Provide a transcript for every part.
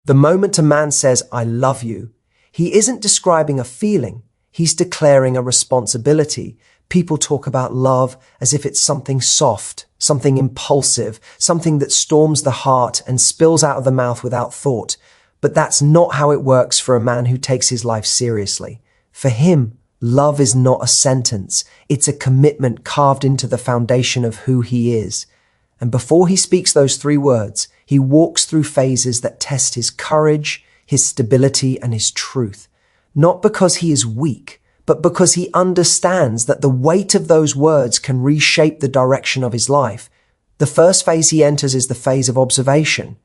The moment a man says, I love you, he isn't describing a feeling, he's declaring a responsibility. People talk about love as if it's something soft, something impulsive, something that storms the heart and spills out of the mouth without thought. But that's not how it works for a man who takes his life seriously. For him, love is not a sentence. It's a commitment carved into the foundation of who he is. And before he speaks those 3 words, he walks through phases that test his courage, his stability, and his truth. Not because he is weak, but because he understands that the weight of those words can reshape the direction of his life. The first phase he enters is the phase of observation.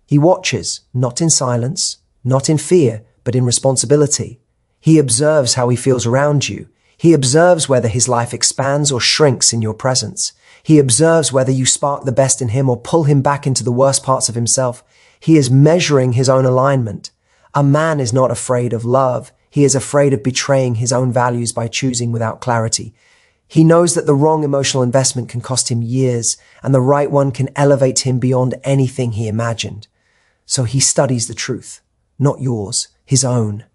He watches, not in silence, not in fear, but in responsibility. He observes how he feels around you. He observes whether his life expands or shrinks in your presence. He observes whether you spark the best in him or pull him back into the worst parts of himself. He is measuring his own alignment. A man is not afraid of love. He is afraid of betraying his own values by choosing without clarity. He knows that the wrong emotional investment can cost him years, and the right one can elevate him beyond anything he imagined. So he studies the truth, not yours, his own.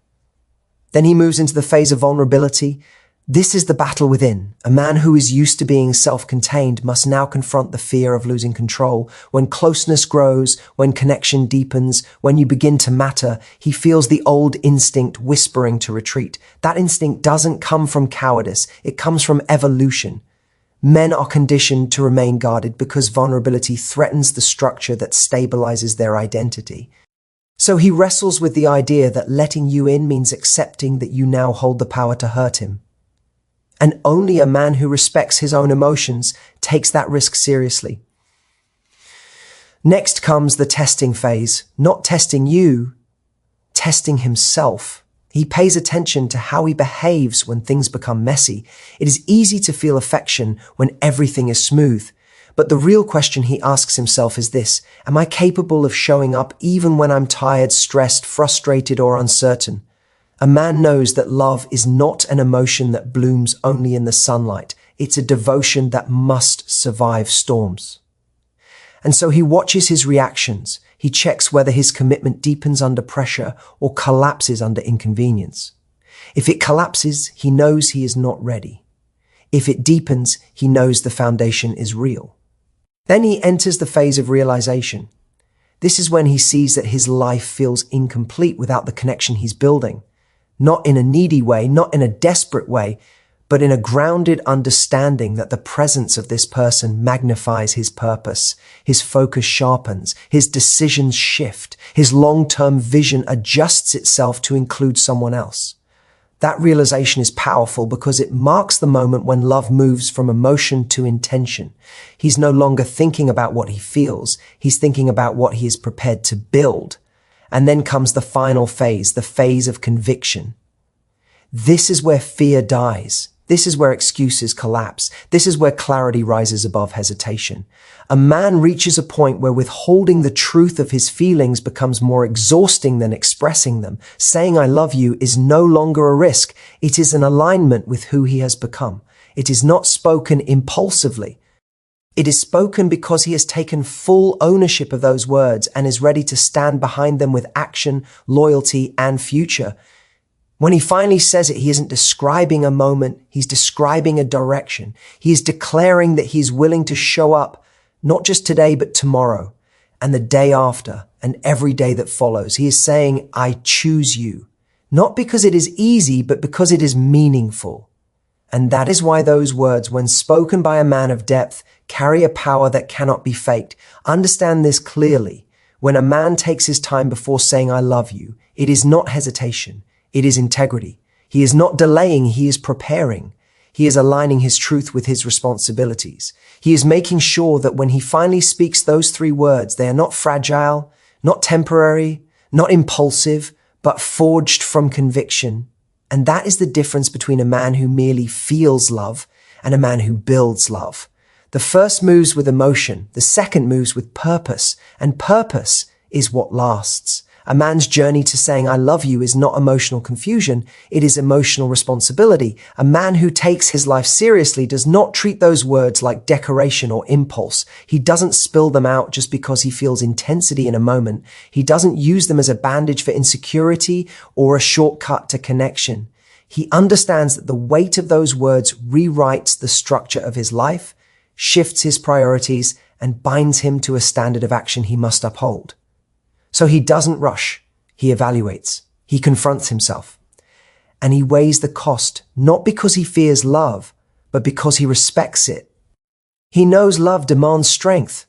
Then he moves into the phase of vulnerability. This is the battle within. A man who is used to being self-contained must now confront the fear of losing control. When closeness grows, when connection deepens, when you begin to matter, he feels the old instinct whispering to retreat. That instinct doesn't come from cowardice. It comes from evolution. Men are conditioned to remain guarded because vulnerability threatens the structure that stabilizes their identity. So he wrestles with the idea that letting you in means accepting that you now hold the power to hurt him. And only a man who respects his own emotions takes that risk seriously. Next comes the testing phase, not testing you, testing himself. He pays attention to how he behaves when things become messy. It is easy to feel affection when everything is smooth. But the real question he asks himself is this: am I capable of showing up even when I'm tired, stressed, frustrated, or uncertain? A man knows that love is not an emotion that blooms only in the sunlight. It's a devotion that must survive storms. And so he watches his reactions. He checks whether his commitment deepens under pressure or collapses under inconvenience. If it collapses, he knows he is not ready. If it deepens, he knows the foundation is real. Then he enters the phase of realization. This is when he sees that his life feels incomplete without the connection he's building. Not in a needy way, not in a desperate way, but in a grounded understanding that the presence of this person magnifies his purpose, his focus sharpens, his decisions shift, his long-term vision adjusts itself to include someone else. That realization is powerful because it marks the moment when love moves from emotion to intention. He's no longer thinking about what he feels, he's thinking about what he is prepared to build. And then comes the final phase, the phase of conviction. This is where fear dies. This is where excuses collapse. This is where clarity rises above hesitation. A man reaches a point where withholding the truth of his feelings becomes more exhausting than expressing them. Saying I love you is no longer a risk. It is an alignment with who he has become. It is not spoken impulsively. It is spoken because he has taken full ownership of those words and is ready to stand behind them with action, loyalty, and future. When he finally says it, he isn't describing a moment, he's describing a direction. He is declaring that he's willing to show up, not just today, but tomorrow, and the day after, and every day that follows. He is saying, I choose you, not because it is easy, but because it is meaningful. And that is why those words, when spoken by a man of depth, carry a power that cannot be faked. Understand this clearly. When a man takes his time before saying, I love you, it is not hesitation. It is integrity. He is not delaying. He is preparing. He is aligning his truth with his responsibilities. He is making sure that when he finally speaks those 3 words, they are not fragile, not temporary, not impulsive, but forged from conviction. And that is the difference between a man who merely feels love and a man who builds love. The first moves with emotion. The second moves with purpose. And purpose is what lasts. A man's journey to saying I love you is not emotional confusion, it is emotional responsibility. A man who takes his life seriously does not treat those words like decoration or impulse. He doesn't spill them out just because he feels intensity in a moment. He doesn't use them as a bandage for insecurity or a shortcut to connection. He understands that the weight of those words rewrites the structure of his life, shifts his priorities, and binds him to a standard of action he must uphold. So he doesn't rush, he evaluates, he confronts himself, and he weighs the cost, not because he fears love, but because he respects it. He knows love demands strength,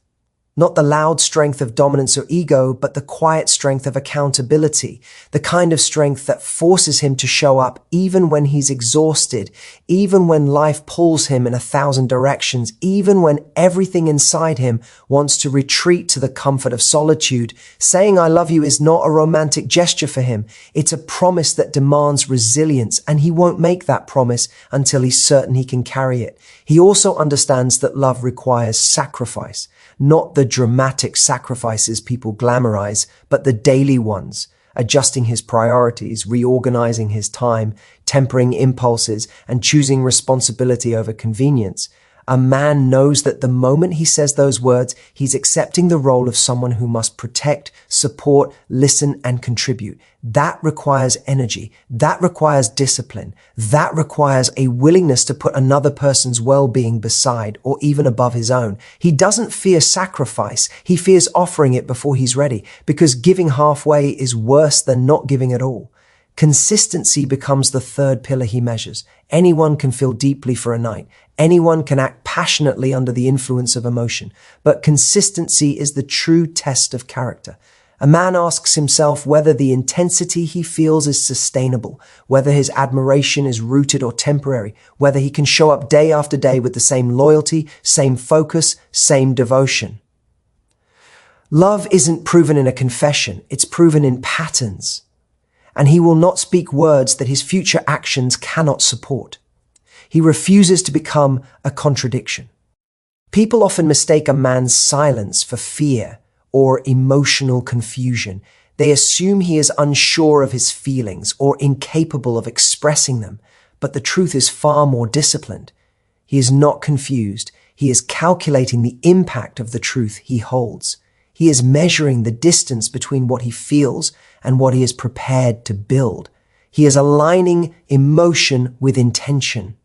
not the loud strength of dominance or ego, but the quiet strength of accountability, the kind of strength that forces him to show up even when he's exhausted, even when life pulls him in 1,000 directions, even when everything inside him wants to retreat to the comfort of solitude. Saying I love you is not a romantic gesture for him. It's a promise that demands resilience, and he won't make that promise until he's certain he can carry it. He also understands that love requires sacrifice, not the dramatic sacrifices people glamorize, but the daily ones, adjusting his priorities, reorganizing his time, tempering impulses, and choosing responsibility over convenience. A man knows that the moment he says those words, he's accepting the role of someone who must protect, support, listen, and contribute. That requires energy. That requires discipline. That requires a willingness to put another person's well-being beside or even above his own. He doesn't fear sacrifice. He fears offering it before he's ready, because giving halfway is worse than not giving at all. Consistency becomes the third pillar he measures. Anyone can feel deeply for a night. Anyone can act passionately under the influence of emotion. But consistency is the true test of character. A man asks himself whether the intensity he feels is sustainable, whether his admiration is rooted or temporary, whether he can show up day after day with the same loyalty, same focus, same devotion. Love isn't proven in a confession, it's proven in patterns. And he will not speak words that his future actions cannot support. He refuses to become a contradiction. People often mistake a man's silence for fear or emotional confusion. They assume he is unsure of his feelings or incapable of expressing them. But the truth is far more disciplined. He is not confused. He is calculating the impact of the truth he holds. He is measuring the distance between what he feels and what he is prepared to build. He is aligning emotion with intention.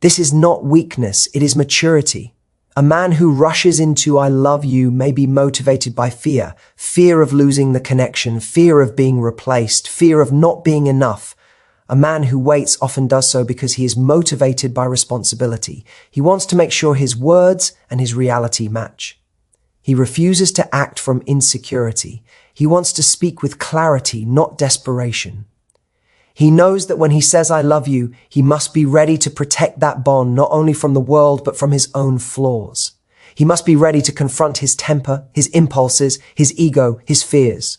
This is not weakness, it is maturity. A man who rushes into I love you may be motivated by fear, fear of losing the connection, fear of being replaced, fear of not being enough. A man who waits often does so because he is motivated by responsibility. He wants to make sure his words and his reality match. He refuses to act from insecurity. He wants to speak with clarity, not desperation. He knows that when he says, I love you, he must be ready to protect that bond not only from the world, but from his own flaws. He must be ready to confront his temper, his impulses, his ego, his fears.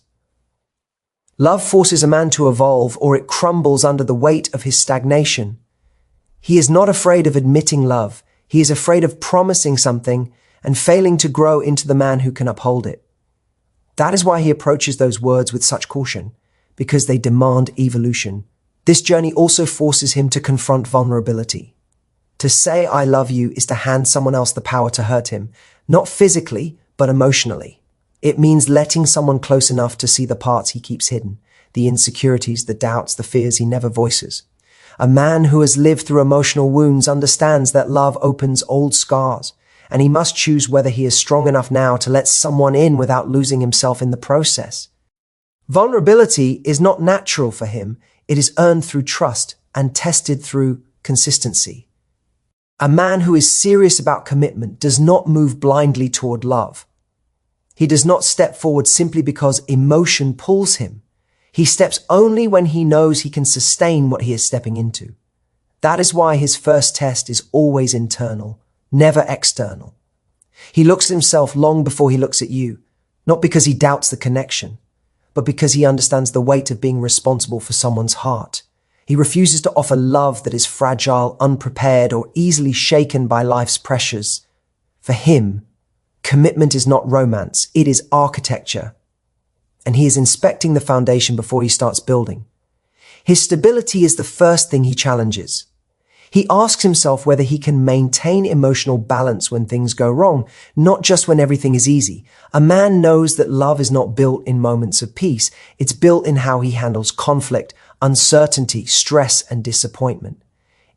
Love forces a man to evolve, or it crumbles under the weight of his stagnation. He is not afraid of admitting love. He is afraid of promising something and failing to grow into the man who can uphold it. That is why he approaches those words with such caution, because they demand evolution. This journey also forces him to confront vulnerability. To say I love you is to hand someone else the power to hurt him, not physically, but emotionally. It means letting someone close enough to see the parts he keeps hidden, the insecurities, the doubts, the fears he never voices. A man who has lived through emotional wounds understands that love opens old scars, and he must choose whether he is strong enough now to let someone in without losing himself in the process. Vulnerability is not natural for him. It is earned through trust and tested through consistency. A man who is serious about commitment does not move blindly toward love. He does not step forward simply because emotion pulls him. He steps only when he knows he can sustain what he is stepping into. That is why his first test is always internal, never external. He looks at himself long before he looks at you, not because he doubts the connection, but because he understands the weight of being responsible for someone's heart. He refuses to offer love that is fragile, unprepared, or easily shaken by life's pressures. For him, commitment is not romance, it is architecture. and he is inspecting the foundation before he starts building. His stability is the first thing he challenges. He asks himself whether he can maintain emotional balance when things go wrong, not just when everything is easy. A man knows that love is not built in moments of peace. It's built in how he handles conflict, uncertainty, stress, and disappointment.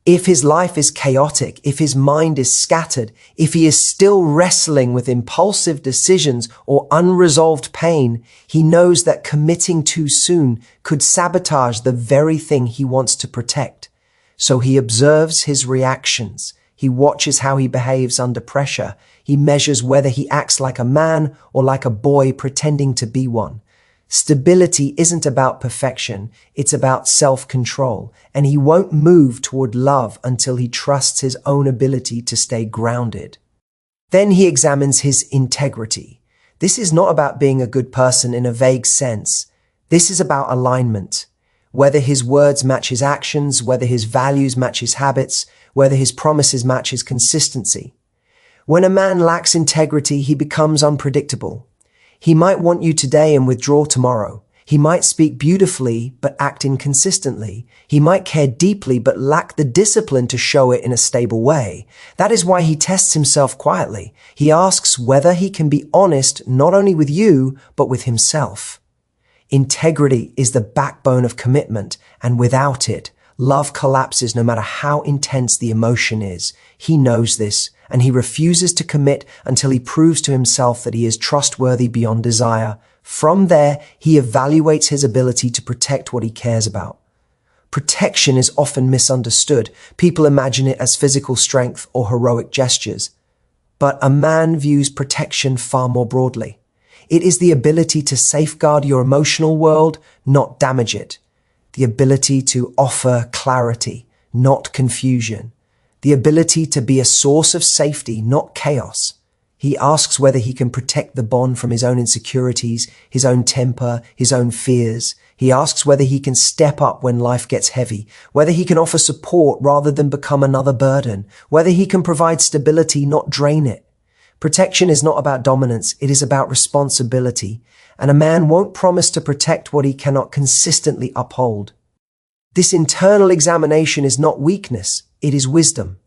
If his life is chaotic, if his mind is scattered, if he is still wrestling with impulsive decisions or unresolved pain, he knows that committing too soon could sabotage the very thing he wants to protect. So he observes his reactions. He watches how he behaves under pressure. He measures whether he acts like a man or like a boy pretending to be one. Stability isn't about perfection, it's about self-control, and he won't move toward love until he trusts his own ability to stay grounded. Then he examines his integrity. This is not about being a good person in a vague sense. This is about alignment. Whether his words match his actions, whether his values match his habits, whether his promises match his consistency. When a man lacks integrity, he becomes unpredictable. He might want you today and withdraw tomorrow. He might speak beautifully but act inconsistently. He might care deeply but lack the discipline to show it in a stable way. That is why he tests himself quietly. He asks whether he can be honest not only with you but with himself. Integrity is the backbone of commitment, and without it, love collapses no matter how intense the emotion is. He knows this, and he refuses to commit until he proves to himself that he is trustworthy beyond desire. From there, he evaluates his ability to protect what he cares about. Protection is often misunderstood. People imagine it as physical strength or heroic gestures. But a man views protection far more broadly. It is the ability to safeguard your emotional world, not damage it. The ability to offer clarity, not confusion. The ability to be a source of safety, not chaos. He asks whether he can protect the bond from his own insecurities, his own temper, his own fears. He asks whether he can step up when life gets heavy, whether he can offer support rather than become another burden, whether he can provide stability, not drain it. Protection is not about dominance, it is about responsibility, and a man won't promise to protect what he cannot consistently uphold. This internal examination is not weakness, it is wisdom.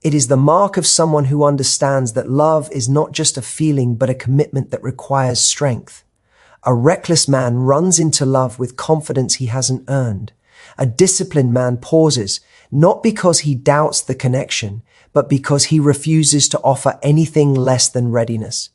It is the mark of someone who understands that love is not just a feeling but a commitment that requires strength. A reckless man runs into love with confidence he hasn't earned. A disciplined man pauses, not because he doubts the connection, but because he refuses to offer anything less than readiness.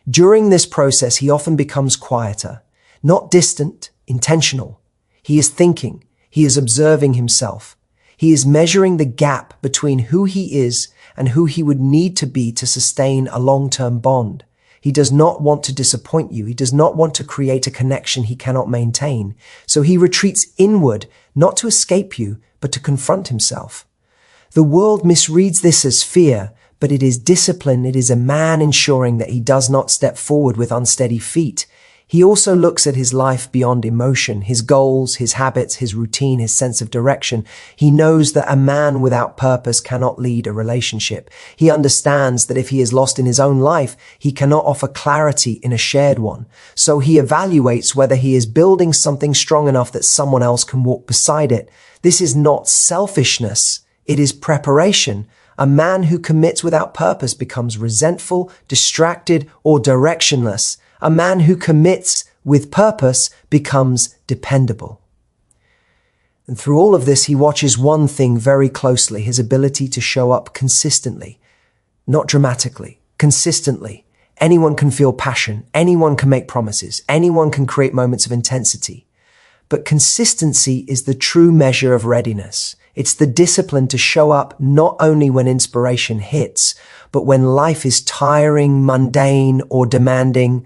During this process, he often becomes quieter, not distant, intentional. He is thinking, he is observing himself. He is measuring the gap between who he is and who he would need to be to sustain a long-term bond. He does not want to disappoint you. He does not want to create a connection he cannot maintain. So he retreats inward, not to escape you, but to confront himself. The world misreads this as fear, but it is discipline. It is a man ensuring that he does not step forward with unsteady feet. He also looks at his life beyond emotion, his goals, his habits, his routine, his sense of direction. He knows that a man without purpose cannot lead a relationship. He understands that if he is lost in his own life, he cannot offer clarity in a shared one. So he evaluates whether he is building something strong enough that someone else can walk beside it. This is not selfishness. It is preparation. A man who commits without purpose becomes resentful, distracted, or directionless. A man who commits with purpose becomes dependable. And through all of this, he watches one thing very closely, his ability to show up consistently, not dramatically, consistently. Anyone can feel passion. Anyone can make promises. Anyone can create moments of intensity. But consistency is the true measure of readiness. It's the discipline to show up not only when inspiration hits, but when life is tiring, mundane, or demanding.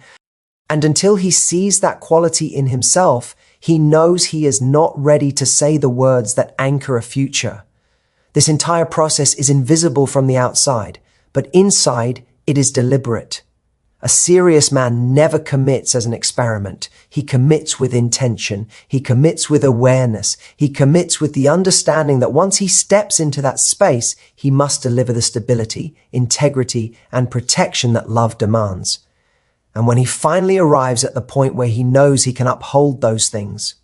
And until he sees that quality in himself, he knows he is not ready to say the words that anchor a future. This entire process is invisible from the outside, but inside it is deliberate. A serious man never commits as an experiment. He commits with intention. He commits with awareness. He commits with the understanding that once he steps into that space, he must deliver the stability, integrity, and protection that love demands. And when he finally arrives at the point where he knows he can uphold those things,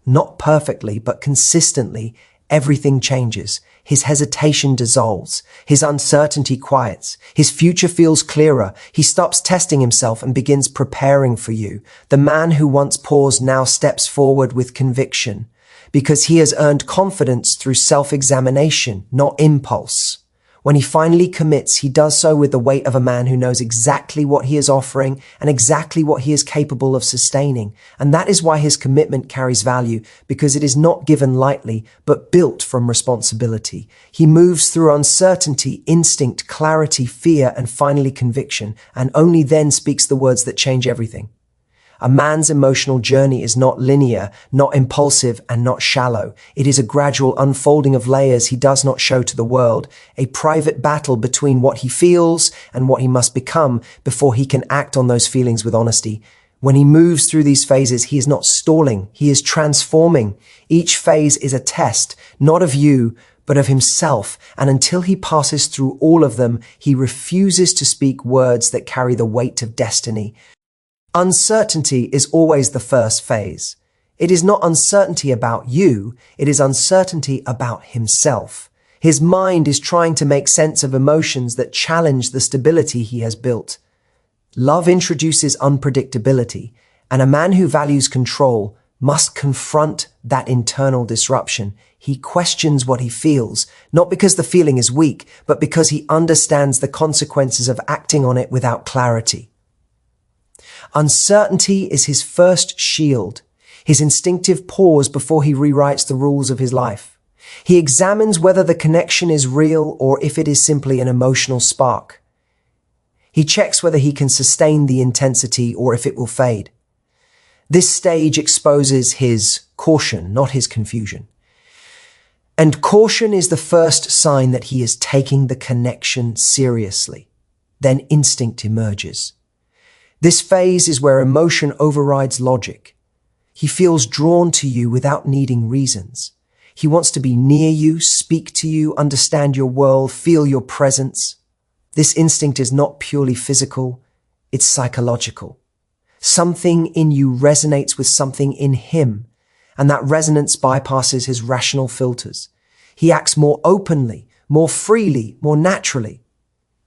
not perfectly, but consistently, everything changes. His hesitation dissolves. His uncertainty quiets. His future feels clearer. He stops testing himself and begins preparing for you. The man who once paused now steps forward with conviction, because he has earned confidence through self-examination, not impulse. When he finally commits, he does so with the weight of a man who knows exactly what he is offering and exactly what he is capable of sustaining. And that is why his commitment carries value, because it is not given lightly, but built from responsibility. He moves through uncertainty, instinct, clarity, fear, and finally conviction, and only then speaks the words that change everything. A man's emotional journey is not linear, not impulsive, and not shallow. It is a gradual unfolding of layers he does not show to the world, a private battle between what he feels and what he must become before he can act on those feelings with honesty. When he moves through these phases, he is not stalling, he is transforming. Each phase is a test, not of you, but of himself, and until he passes through all of them, he refuses to speak words that carry the weight of destiny. Uncertainty is always the first phase. It is not uncertainty about you, it is uncertainty about himself. His mind is trying to make sense of emotions that challenge the stability he has built. Love introduces unpredictability, and a man who values control must confront that internal disruption. He questions what he feels, not because the feeling is weak, but because he understands the consequences of acting on it without clarity. Uncertainty is his first shield, his instinctive pause before he rewrites the rules of his life. He examines whether the connection is real or if it is simply an emotional spark. He checks whether he can sustain the intensity or if it will fade. This stage exposes his caution, not his confusion. And caution is the first sign that he is taking the connection seriously. Then instinct emerges. This phase is where emotion overrides logic. He feels drawn to you without needing reasons. He wants to be near you, speak to you, understand your world, feel your presence. This instinct is not purely physical, it's psychological. Something in you resonates with something in him, and that resonance bypasses his rational filters. He acts more openly, more freely, more naturally.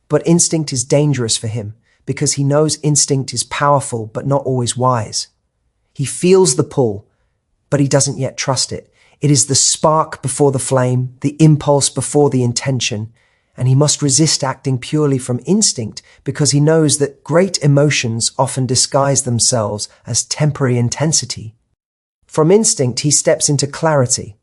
But instinct is dangerous for him, because he knows instinct is powerful but not always wise. He feels the pull, but he doesn't yet trust it. It is the spark before the flame, the impulse before the intention, and he must resist acting purely from instinct because he knows that great emotions often disguise themselves as temporary intensity. From instinct, he steps into clarity.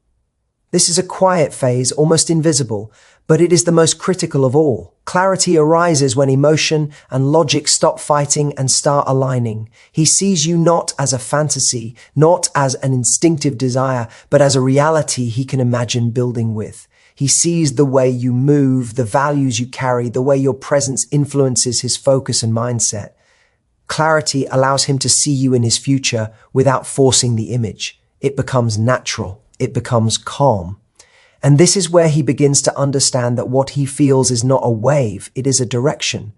This is a quiet phase, almost invisible, but it is the most critical of all. Clarity arises when emotion and logic stop fighting and start aligning. He sees you not as a fantasy, not as an instinctive desire, but as a reality he can imagine building with. He sees the way you move, the values you carry, the way your presence influences his focus and mindset. Clarity allows him to see you in his future without forcing the image. It becomes natural. It becomes calm. And this is where he begins to understand that what he feels is not a wave, it is a direction.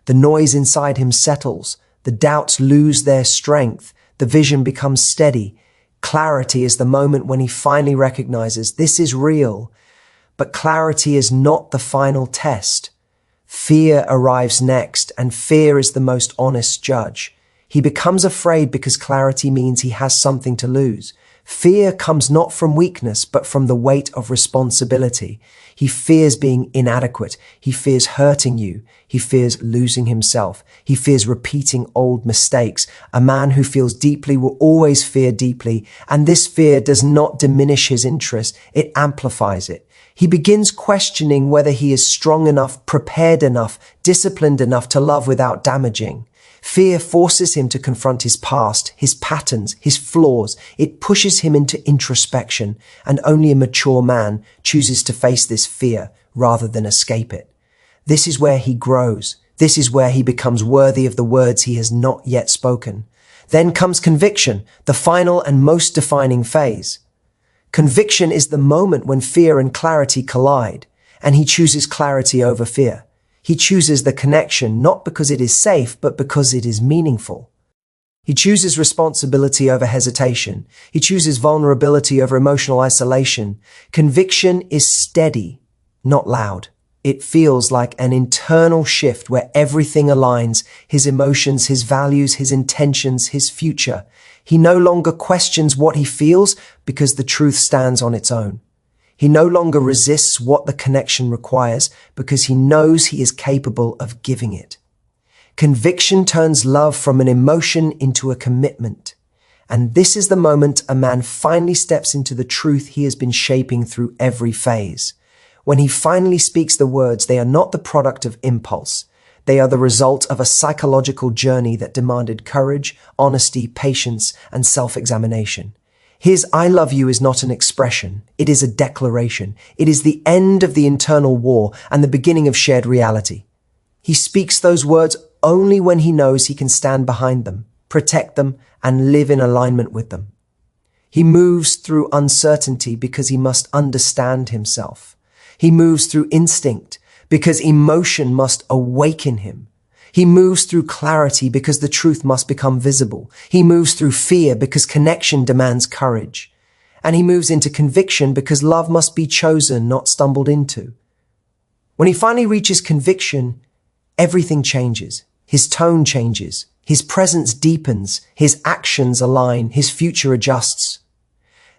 The noise inside him settles, the doubts lose their strength, the vision becomes steady. Clarity is the moment when he finally recognizes this is real. But clarity is not the final test. Fear arrives next, and fear is the most honest judge. He becomes afraid because clarity means he has something to lose. Fear comes not from weakness, but from the weight of responsibility. He fears being inadequate. He fears hurting you. He fears losing himself. He fears repeating old mistakes. A man who feels deeply will always fear deeply, and this fear does not diminish his interest. It amplifies it. He begins questioning whether he is strong enough, prepared enough, disciplined enough to love without damaging. Fear forces him to confront his past, his patterns, his flaws. It pushes him into introspection, and only a mature man chooses to face this fear rather than escape it. This is where he grows. This is where he becomes worthy of the words he has not yet spoken. Then comes conviction, the final and most defining phase. Conviction is the moment when fear and clarity collide, and he chooses clarity over fear. He chooses the connection not because it is safe, but because it is meaningful. He chooses responsibility over hesitation. He chooses vulnerability over emotional isolation. Conviction is steady, not loud. It feels like an internal shift where everything aligns: his emotions, his values, his intentions, his future. He no longer questions what he feels because the truth stands on its own. He no longer resists what the connection requires because he knows he is capable of giving it. Conviction turns love from an emotion into a commitment. And this is the moment a man finally steps into the truth he has been shaping through every phase. When he finally speaks the words, they are not the product of impulse. They are the result of a psychological journey that demanded courage, honesty, patience, and self-examination. His "I love you" is not an expression. It is a declaration. It is the end of the internal war and the beginning of shared reality. He speaks those words only when he knows he can stand behind them, protect them, and live in alignment with them. He moves through uncertainty because he must understand himself. He moves through instinct because emotion must awaken him. He moves through clarity because the truth must become visible. He moves through fear because connection demands courage. And he moves into conviction because love must be chosen, not stumbled into. When he finally reaches conviction, everything changes. His tone changes. His presence deepens. His actions align. His future adjusts.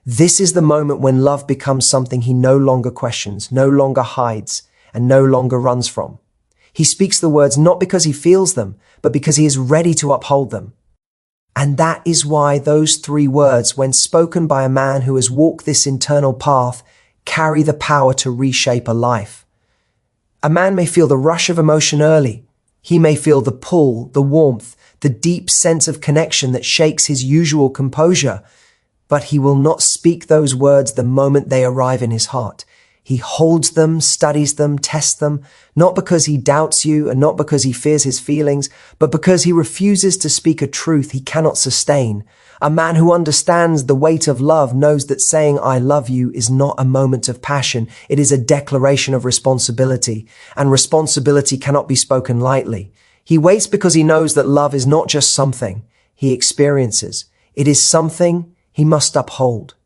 This is the moment when love becomes something he no longer questions, no longer hides, and no longer runs from. He speaks the words not because he feels them, but because he is ready to uphold them. And that is why those 3 words, when spoken by a man who has walked this internal path, carry the power to reshape a life. A man may feel the rush of emotion early. He may feel the pull, the warmth, the deep sense of connection that shakes his usual composure, but he will not speak those words the moment they arrive in his heart. He holds them, studies them, tests them, not because he doubts you and not because he fears his feelings, but because he refuses to speak a truth he cannot sustain. A man who understands the weight of love knows that saying "I love you" is not a moment of passion. It is a declaration of responsibility, and responsibility cannot be spoken lightly. He waits because he knows that love is not just something he experiences. It is something he must uphold.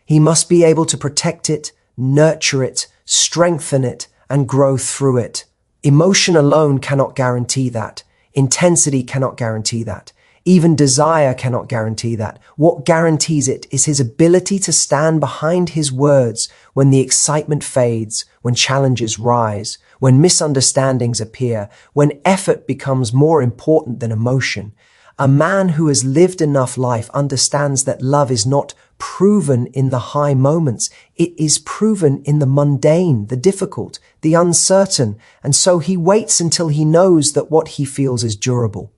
He must be able to protect it, nurture it, strengthen it, and grow through it. Emotion alone cannot guarantee that. Intensity cannot guarantee that. Even desire cannot guarantee that. What guarantees it is his ability to stand behind his words when the excitement fades, when challenges rise, when misunderstandings appear, when effort becomes more important than emotion. A man who has lived enough life understands that love is not proven in the high moments. It is proven in the mundane, the difficult, the uncertain, and so he waits until he knows that what he feels is durable.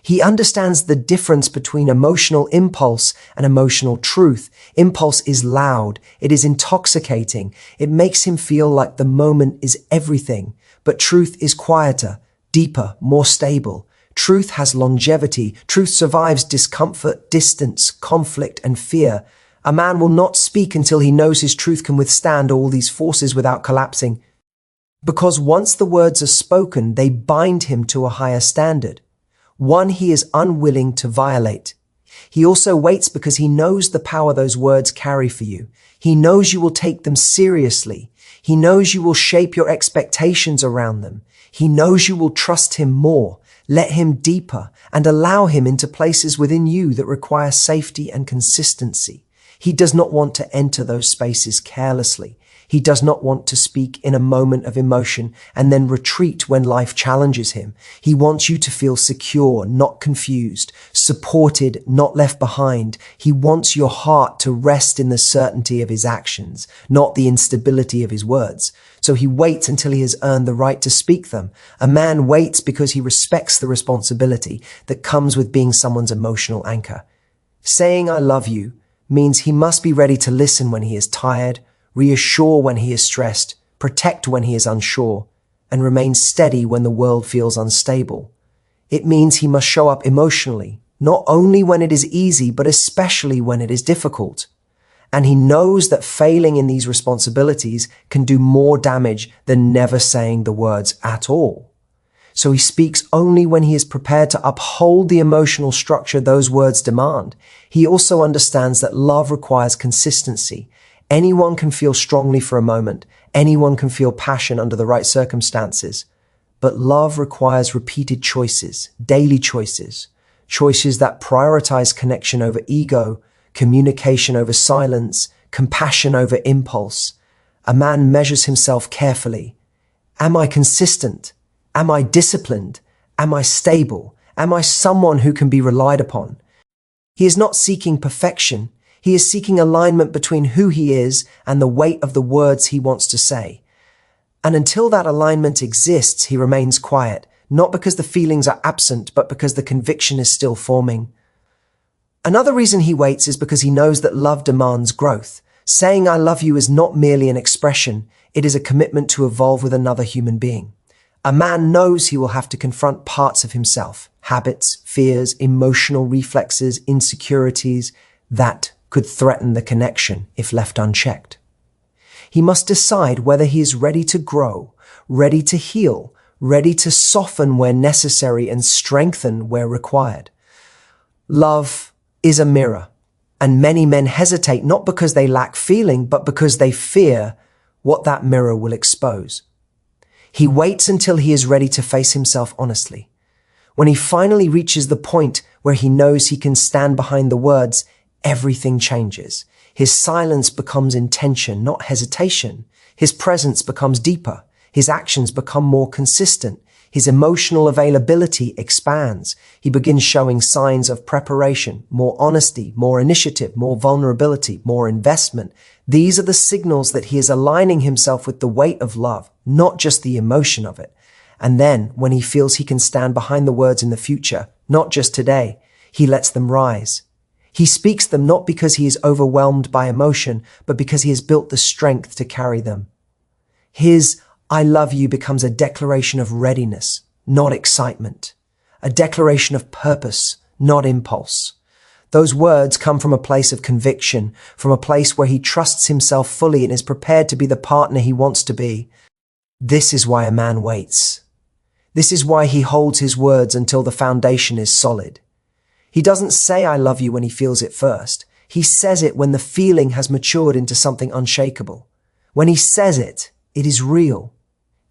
He understands the difference between emotional impulse and emotional truth. Impulse is loud. It is intoxicating. It makes him feel like the moment is everything. But truth is quieter, deeper, more stable. Truth has longevity. Truth survives discomfort, distance, conflict, and fear. A man will not speak until he knows his truth can withstand all these forces without collapsing. Because once the words are spoken, they bind him to a higher standard, one he is unwilling to violate. He also waits because he knows the power those words carry for you. He knows you will take them seriously. He knows you will shape your expectations around them. He knows you will trust him more, let him deeper, and allow him into places within you that require safety and consistency. He does not want to enter those spaces carelessly. He does not want to speak in a moment of emotion and then retreat when life challenges him. He wants you to feel secure, not confused, supported, not left behind. He wants your heart to rest in the certainty of his actions, not the instability of his words. So he waits until he has earned the right to speak them. A man waits because he respects the responsibility that comes with being someone's emotional anchor. Saying "I love you" means he must be ready to listen when he is tired, reassure when he is stressed, protect when he is unsure, and remain steady when the world feels unstable. It means he must show up emotionally, not only when it is easy, but especially when it is difficult. And he knows that failing in these responsibilities can do more damage than never saying the words at all. So he speaks only when he is prepared to uphold the emotional structure those words demand. He also understands that love requires consistency. Anyone can feel strongly for a moment. Anyone can feel passion under the right circumstances. But love requires repeated choices, daily choices, choices that prioritize connection over ego, communication over silence, compassion over impulse. A man measures himself carefully. Am I consistent? Am I disciplined? Am I stable? Am I someone who can be relied upon? He is not seeking perfection. He is seeking alignment between who he is and the weight of the words he wants to say. And until that alignment exists, he remains quiet, not because the feelings are absent, but because the conviction is still forming. Another reason he waits is because he knows that love demands growth. Saying I love you is not merely an expression, it is a commitment to evolve with another human being. A man knows he will have to confront parts of himself, habits, fears, emotional reflexes, insecurities that could threaten the connection if left unchecked. He must decide whether he is ready to grow, ready to heal, ready to soften where necessary and strengthen where required. Love is a mirror, and many men hesitate not because they lack feeling, but because they fear what that mirror will expose. He waits until he is ready to face himself honestly. When he finally reaches the point where he knows he can stand behind the words, everything changes. His silence becomes intention, not hesitation. His presence becomes deeper. His actions become more consistent. His emotional availability expands. He begins showing signs of preparation, more honesty, more initiative, more vulnerability, more investment. These are the signals that he is aligning himself with the weight of love, not just the emotion of it. And then, when he feels he can stand behind the words in the future, not just today, he lets them rise. He speaks them not because he is overwhelmed by emotion, but because he has built the strength to carry them. His I love you becomes a declaration of readiness, not excitement. A declaration of purpose, not impulse. Those words come from a place of conviction, from a place where he trusts himself fully and is prepared to be the partner he wants to be. This is why a man waits. This is why he holds his words until the foundation is solid. He doesn't say I love you when he feels it first. He says it when the feeling has matured into something unshakable. When he says it, it is real.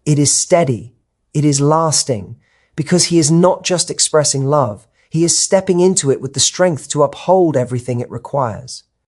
It is steady. It is lasting. Because he is not just expressing love. He is stepping into it with the strength to uphold everything it requires.